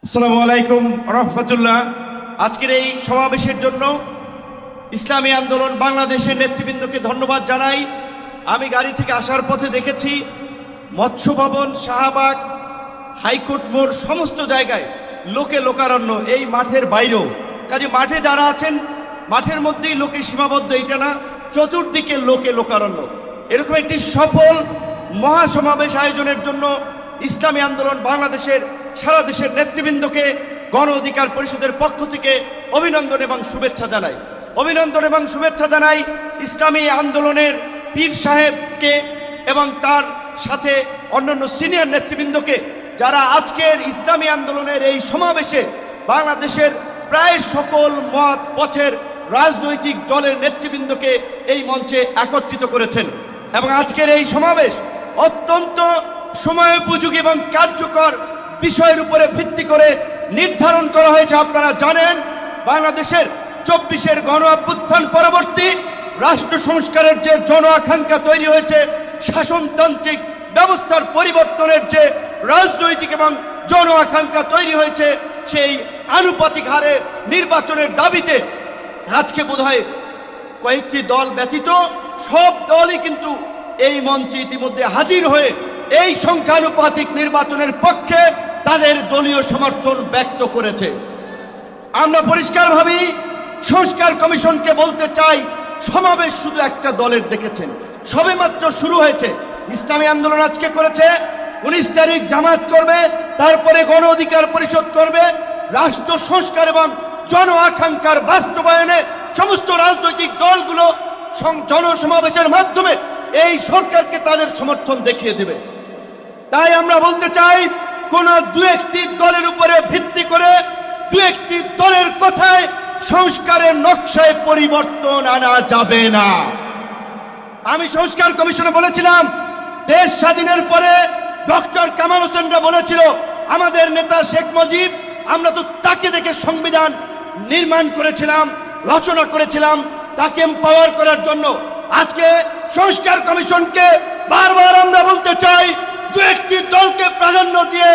আসসালামু আলাইকুম রহমতুল্লাহ। আজকের এই সমাবেশের জন্য ইসলামী আন্দোলন বাংলাদেশের নেতৃবৃন্দকে ধন্যবাদ জানাই। আমি গাড়ি থেকে আসার পথে দেখেছি মৎস্য ভবন, শাহবাগ, হাইকোর্ট মোড় সমস্ত জায়গায় লোকে লোকারণ্য, এই মাঠের বাইরেও। কাজে মাঠে যারা আছেন মাঠের মধ্যেই লোকে সীমাবদ্ধ, এটা না, চতুর্দিকে লোকে লোকারণ্য। এরকম একটি সফল মহাসমাবেশ আয়োজনের জন্য ইসলামী আন্দোলন বাংলাদেশের সারা দেশের নেতৃবৃন্দকে গণ অধিকার পরিষদের পক্ষ থেকে অভিনন্দন এবং শুভেচ্ছা জানাই। অভিনন্দন এবং শুভেচ্ছা জানাই ইসলামী আন্দোলনের পীর সাহেবকে এবং তার সাথে অন্যান্য সিনিয়র নেতৃবৃন্দকে, যারা আজকের ইসলামী আন্দোলনের এই সমাবেশে বাংলাদেশের প্রায় সকল মত পথের রাজনৈতিক দলের নেতৃবৃন্দকে এই মঞ্চে একত্রিত করেছেন। এবং আজকের এই সমাবেশ অত্যন্ত সময়োপযোগী এবং কার্যকর বিষয়ের উপরে ভিত্তি করে নির্ধারণ করা হয়েছে। আপনারা জানেন বাংলাদেশের 24-এর গণ অভ্যুত্থান পরবর্তী রাষ্ট্র সংস্কারের যে জন আকাঙ্ক্ষা তৈরি হয়েছে, শাসনতান্ত্রিক ব্যবস্থার পরিবর্তনের যে রাজনৈতিক এবং জন আকাঙ্ক্ষা তৈরি হয়েছে, সেই আনুপাতিক হারে নির্বাচনের দাবিতে আজকে বোধহয় কয়েকটি দল ব্যতীত সব দলই কিন্তু এই মঞ্চে ইতিমধ্যে হাজির হয়ে এই সংখ্যানুপাতিক নির্বাচনের পক্ষে তাদের দলীয় সমর্থন ব্যক্ত করেছে। আমরা পরিষ্কারভাবেই সংস্কার কমিশনকে বলতে চাই, সমাবেশ শুধু একটা দলের দেখেছেন, সবেমাত্র শুরু হয়েছে। ইসলামী আন্দোলন আজকে করেছে, 19 তারিখ জামাত করবে, তারপরে গণ অধিকার পরিষদ করবে। রাষ্ট্র সংস্কার এবং জন আকাঙ্ক্ষার বাস্তবায়নে সমস্ত রাজনৈতিক দলগুলো জনসমাবেশের মাধ্যমে এই সরকারকে তাদের সমর্থন দেখিয়ে দেবে। তাই আমরা বলতে চাই, কোন দু একটি দলের উপরে ভিত্তি করে দু একটি দলের কথায় সংস্কারের নকশায় পরিবর্তন আনা যাবে না। আমি সংস্কার কমিশনে বলেছিলাম, দেশ স্বাধীনের পরে ডক্টর কামাল হোসেনরা বলেছিল, আমাদের নেতা শেখ মুজিব, আমরা তো তাকে দেখে সংবিধান নির্মাণ করেছিলাম, রচনা করেছিলাম, তাকে এম্পাওয়ার করার জন্য। আজকে সংস্কার কমিশনকে বারবার আমরা বলতে চাই, দু একটি দলকে প্রাধান্য দিয়ে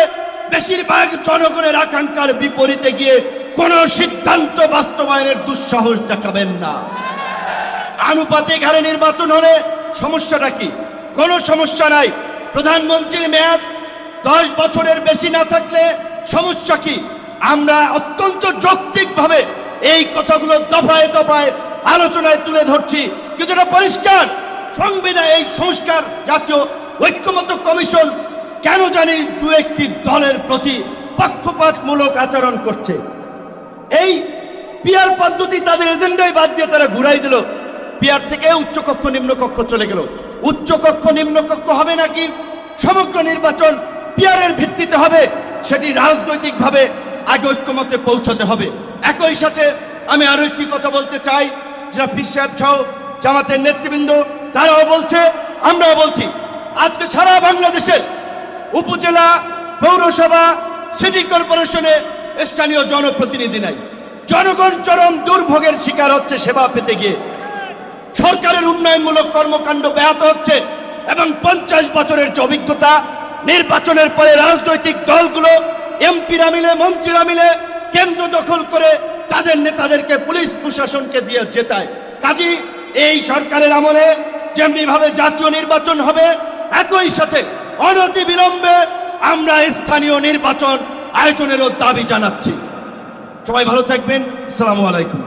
বেশিরভাগ জনগণের আকাঙ্ক্ষার বিপরীতে গিয়ে কোন সিদ্ধান্ত বাস্তবায়নের দুঃসাহস দেখাবেন না। আনুপাতিক হারে নির্বাচন হলে সমস্যাটা কি? কোনো সমস্যা নাই। প্রধানমন্ত্রীর মেয়াদ 10 বছরের বেশি না থাকলে সমস্যা কি? আমরা অত্যন্ত যৌক্তিকভাবে এই কথাগুলো দফায় দফায় আলোচনায় তুলে ধরছি, কিন্তু এটা পরিষ্কার, সংবিধান এই সংস্কার জাতীয় ঐক্যমত্য কমিশন কেন জানি দু একটি দলের প্রতি পক্ষপাতমূলক আচরণ করছে। এই পিয়ার পদ্ধতি তাদের এজেন্ডায় বাদ দিয়ে তারা ঘুরাই দিল। পিয়ার থেকে উচ্চকক্ষ নিম্নকক্ষ চলে গেল। উচ্চকক্ষ নিম্নকক্ষ হবে নাকি সমগ্র নির্বাচন পিয়ারের ভিত্তিতে হবে, সেটি রাজনৈতিকভাবে আগে ঐক্যমত্যে পৌঁছাতে হবে। একই সাথে আমি আরো একটি কথা বলতে চাই, যারা পীর সাহেব সহ জামাতের নেতৃবৃন্দ তারাও বলছে, আমরাও বলছি, আজকে সারা বাংলাদেশের উপজেলা, পৌরসভা, সিটি কর্পোরেশনে স্থানীয় জনপ্রতিনিধি নাই। জনগণ চরম দুর্ভোগের শিকার হচ্ছে সেবা পেতে গিয়ে। সরকারের উন্নয়নমূলক কর্মকাণ্ড ব্যাহত হচ্ছে এবং 50 বছরের যে অভিজ্ঞতা, নির্বাচনের পরে রাজনৈতিক দলগুলো এমপিরা মিলে, মন্ত্রীরা মিলে কেন্দ্র দখল করে তাদের নেতাদেরকে পুলিশ প্রশাসনকে দিয়ে জেতায়। কাজী এই সরকারের আমলে যেমনি ভাবে জাতীয় নির্বাচন হবে, একই সাথে অনতি বিলম্বে আমরা স্থানীয় নির্বাচন আয়োজনেরও দাবি জানাচ্ছি। সবাই ভালো থাকবেন। আসসালামু আলাইকুম।